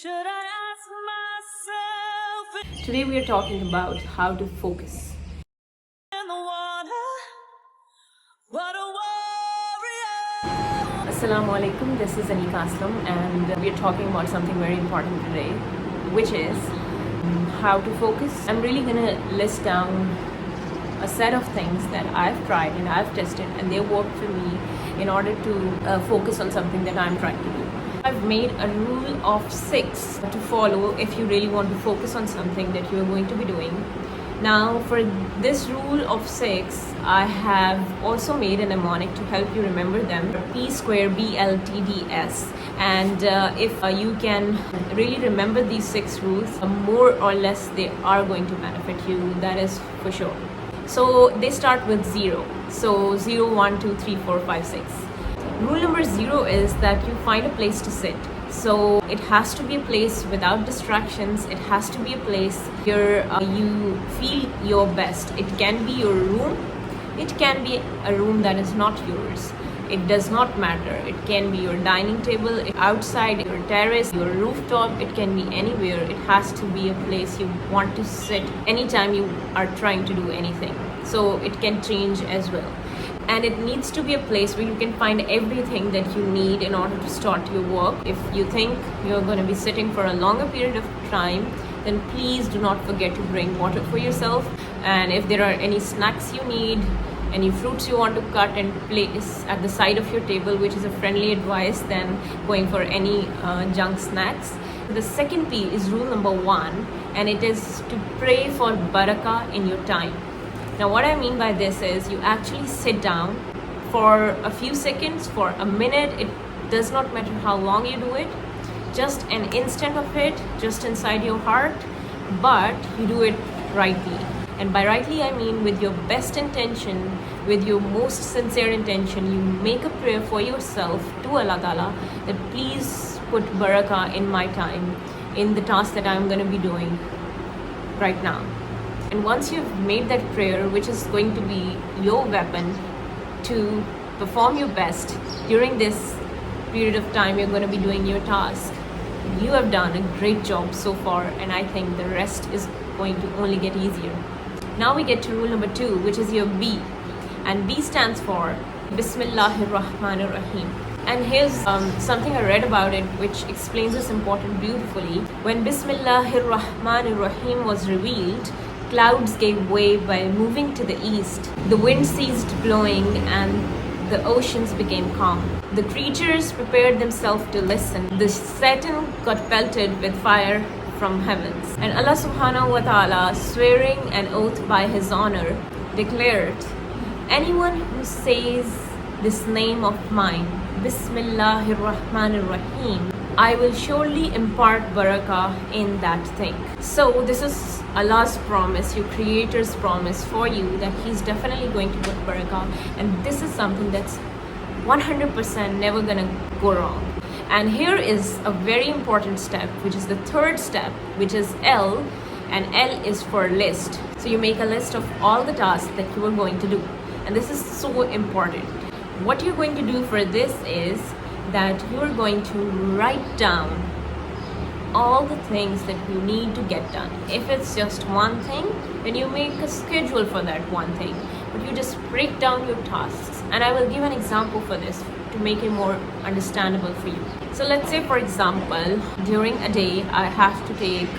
Should I ask myself Today we are talking about how to focus. in the water? What a warrior! Assalamu alaikum, this is Anika Aslam and we are talking about something very important today, which is how to focus. I'm really gonna list down a set of things that I've tried and I've tested and they worked for me in order to focus on something that I'm trying to do. I've made a rule of 6 to follow if you really want to focus on something that you're going to be doing. Now, for this rule of 6, I have also made a mnemonic to help you remember them. P square BLTDS. And if you can really remember these 6 rules, more or less they are going to benefit you. That is for sure. So they start with 0. So 0, 1, 2, 3, 4, 5, 6. Rule number 0 is that you find a place to sit. So it has to be a place without distractions. It has to be a place where you feel your best. It can be your room. It can be a room that is not yours. It does not matter. It can be your dining table, outside, your terrace, your rooftop. It can be anywhere. It has to be a place you want to sit anytime you are trying to do anything. So it can change as well. And it needs to be a place where you can find everything that you need in order to start your work. If you think you're going to be sitting for a longer period of time, then please do not forget to bring water for yourself. And if there are any snacks you need, any fruits you want to cut and place at the side of your table, which is a friendly advice than going for any junk snacks. The second P is rule number 1, and it is to pray for barakah in your time. Now, what I mean by this is you actually sit down for a few seconds, for a minute. It does not matter how long you do it, just an instant of it, just inside your heart, but you do it rightly. And by rightly, I mean with your best intention, with your most sincere intention. You make a prayer for yourself to Allah Ta'ala that please put barakah in my time, in the task that I'm going to be doing right now. And once you've made that prayer, which is going to be your weapon to perform your best during this period of time you're going to be doing your task, you have done a great job so far, and I think the rest is going to only get easier. Now we get to rule number 2, which is your B. And B stands for Bismillahir Rahmanir Rahim. And here's something I read about it which explains this important beautifully. When Bismillahir Rahmanir Rahim was revealed, clouds gave way by moving to the east. The wind ceased blowing and the oceans became calm. The creatures prepared themselves to listen. The Satan got pelted with fire from heavens. And Allah subhanahu wa ta'ala, swearing an oath by his honor, declared, anyone who says this name of mine, Bismillahir Rahmanir Rahim, I will surely impart barakah in that thing. So this is Allah's promise, your Creator's promise for you, that He's definitely going to put barakah, and this is something that's 100% never gonna go wrong. And here is a very important step, which is the third step, which is L, and L is for list. So you make a list of all the tasks that you are going to do, and this is so important. What you're going to do for this is that you're going to write down all the things that you need to get done. If it's just one thing, then you make a schedule for that one thing, but you just break down your tasks. And I will give an example for this to make it more understandable for you. So let's say, for example, during a day I have to take,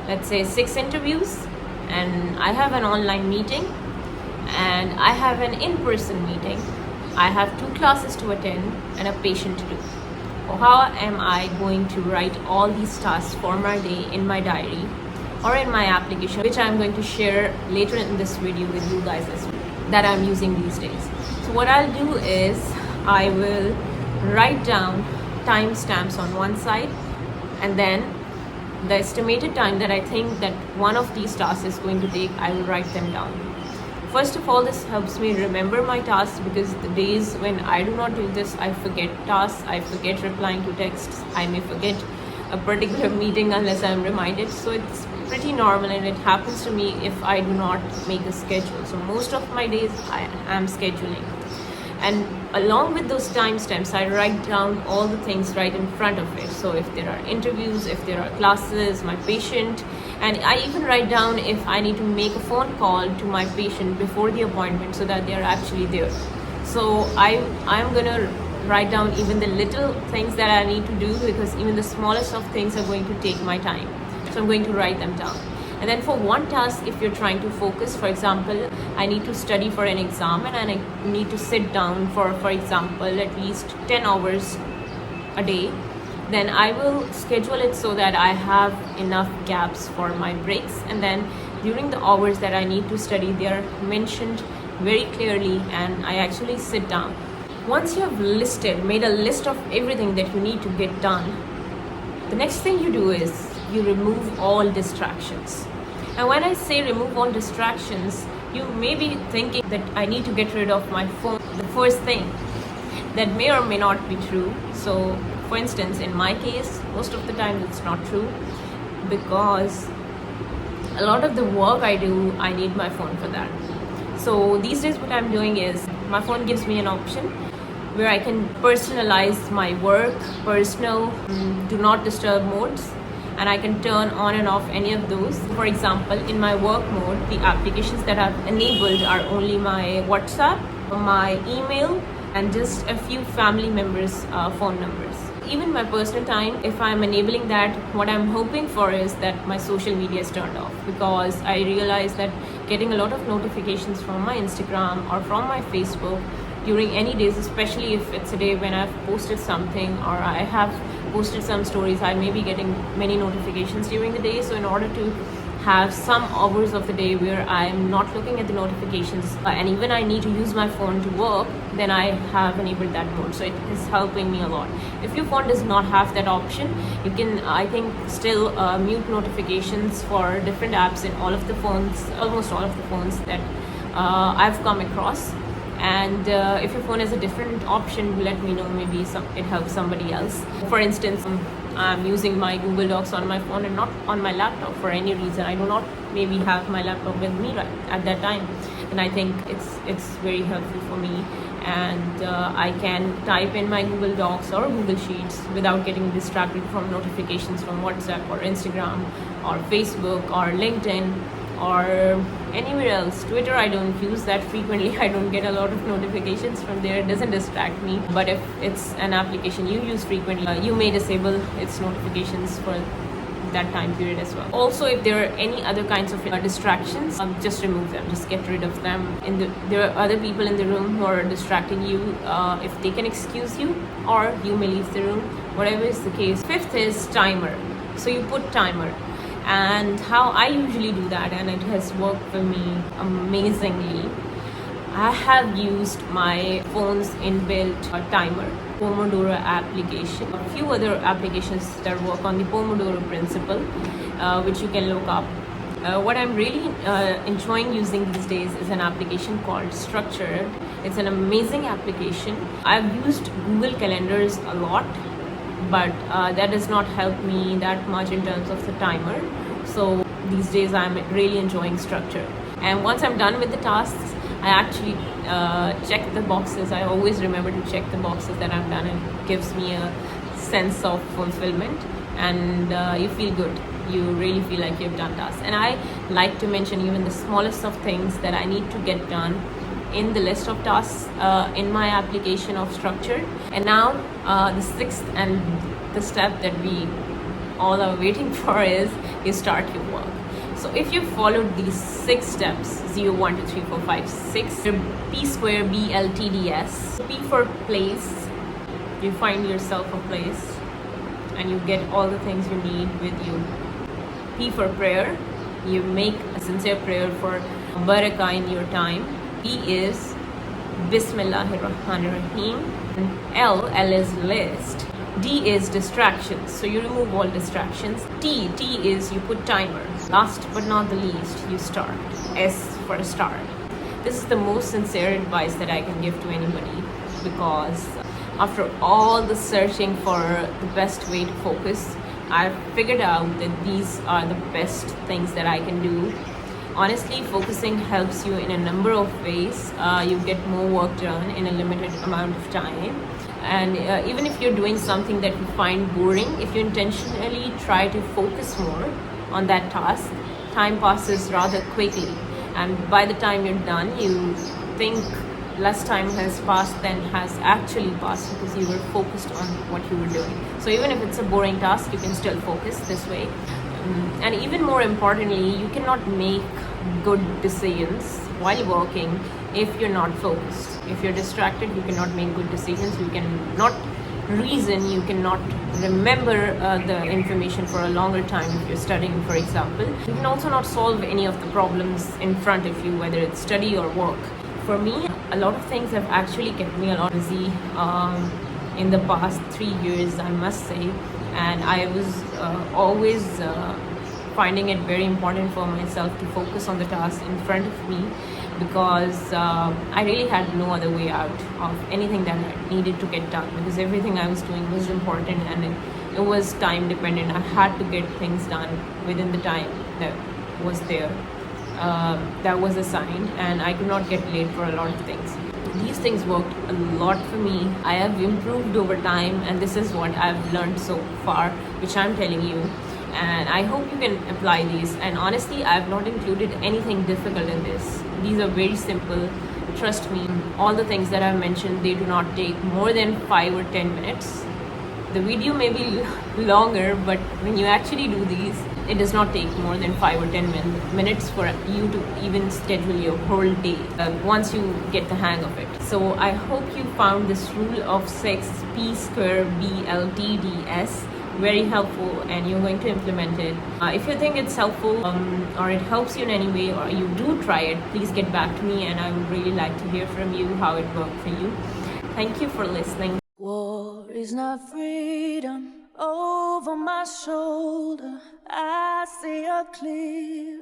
let's say, 6 interviews, and I have an online meeting, and I have an in-person meeting. I have 2 classes to attend and a patient to do. How am I going to write all these tasks for my day in my diary or in my application, which I'm going to share later in this video with you guys as well, that I'm using these days. So what I'll do is I will write down timestamps on one side, and then the estimated time that I think that one of these tasks is going to take, I will write them down. First of all, this helps me remember my tasks, because the days when I do not do this, I forget tasks, I forget replying to texts, I may forget a particular meeting unless I'm reminded. So it's pretty normal, and it happens to me if I do not make a schedule. So most of my days I am scheduling. And along with those timestamps, I write down all the things right in front of it. So if there are interviews, if there are classes, my patient, and I even write down if I need to make a phone call to my patient before the appointment so that they are actually there. So I'm gonna write down even the little things that I need to do, because even the smallest of things are going to take my time. So I'm going to write them down. And then for one task, if you're trying to focus, for example, I need to study for an exam and I need to sit down for example, at least 10 hours a day, then I will schedule it so that I have enough gaps for my breaks. And then during the hours that I need to study, they are mentioned very clearly and I actually sit down. Once you have made a list of everything that you need to get done, the next thing you do is you remove all distractions. And when I say remove all distractions, you may be thinking that I need to get rid of my phone the first thing. That may or may not be true. So for instance, in my case, most of the time it's not true, because a lot of the work I do, I need my phone for that. So these days what I'm doing is, my phone gives me an option where I can personalize my work, personal, do not disturb modes, and I can turn on and off any of those. For example, in my work mode, the applications that I've enabled are only my WhatsApp, my email, and just a few family members' phone numbers. Even my personal time, if I'm enabling that, what I'm hoping for is that my social media is turned off, because I realize that getting a lot of notifications from my Instagram or from my Facebook during any days, especially if it's a day when I've posted something or I have posted some stories, I may be getting many notifications during the day. So in order to have some hours of the day where I'm not looking at the notifications, and even I need to use my phone to work, then I have enabled that mode. So it is helping me a lot. If your phone does not have that option, you can, I think, still mute notifications for different apps in all of the phones, almost all of the phones that I've come across. And if your phone has a different option, let me know, maybe it helps somebody else. For instance, I'm using my Google Docs on my phone and not on my laptop for any reason. I do not maybe have my laptop with me right at that time, and I think it's very helpful for me. And I can type in my Google Docs or Google Sheets without getting distracted from notifications from WhatsApp or Instagram or Facebook or LinkedIn or anywhere else. Twitter, I don't use that frequently. I don't get a lot of notifications from there. It doesn't distract me. But if it's an application you use frequently, you may disable its notifications for that time period as well. Also, if there are any other kinds of distractions, just remove them, just get rid of them. There are other people in the room who are distracting you. If they can excuse you, or you may leave the room, whatever is the case. Fifth is timer. So you put timer. And how I usually do that, and it has worked for me amazingly, I have used my phone's inbuilt timer, Pomodoro application, a few other applications that work on the Pomodoro principle, which you can look up. What I'm really enjoying using these days is an application called Structured. It's an amazing application. I've used Google Calendars a lot, but that does not help me that much in terms of the timer. So these days I'm really enjoying Structure. And once I'm done with the tasks, I actually check the boxes. I always remember to check the boxes that I've done, and it gives me a sense of fulfillment, and you feel good. You really feel like you've done tasks. And I like to mention even the smallest of things that I need to get done in the list of tasks in my application of Structure. And now the sixth and the step that we all are waiting for is you start your work. So if you followed these 6 steps, 0, 1, 2, 3, 4, 5, 6, P square, BLTDS. P for place, you find yourself a place and you get all the things you need with you. P for prayer, you make a sincere prayer for barakah in your time. P is Bismillahirrahmanirrahim. L is list. D is distractions, so you remove all distractions. T is you put timer. Last but not the least, you start. S for start. This is the most sincere advice that I can give to anybody, because after all the searching for the best way to focus, I've figured out that these are the best things that I can do Honestly, focusing helps you in a number of ways. You get more work done in a limited amount of time. And even if you're doing something that you find boring, if you intentionally try to focus more on that task, time passes rather quickly. And by the time you're done, you think less time has passed than has actually passed because you were focused on what you were doing. So even if it's a boring task, you can still focus this way. And even more importantly, you cannot make good decisions while working if you're not focused. If you're distracted, you cannot make good decisions. You cannot reason, you cannot remember the information for a longer time if you're studying, for example. You can also not solve any of the problems in front of you, whether it's study or work. For me, a lot of things have actually kept me a lot busy in the past 3 years, I must say. And I was always finding it very important for myself to focus on the task in front of me, because I really had no other way out of anything that I needed to get done, because everything I was doing was important and it was time dependent. I had to get things done within the time that was there, that was assigned, and I could not get late for a lot of things. These things worked a lot for me. I have improved over time, and this is what I've learned so far, which I'm telling you. And I hope you can apply these. And honestly, I've not included anything difficult in this. These are very simple. Trust me, all the things that I've mentioned, they do not take more than 5 or 10 minutes. The video may be longer, but when you actually do these, it does not take more than 5 or 10 minutes for you to even schedule your whole day once you get the hang of it. So I hope you found this rule of 6 P square BLTDS very helpful, and you're going to implement it. If you think it's helpful or it helps you in any way, or you do try it, please get back to me, and I would really like to hear from you how it worked for you. Thank you for listening. War is not freedom over my shoulder. I see her clear.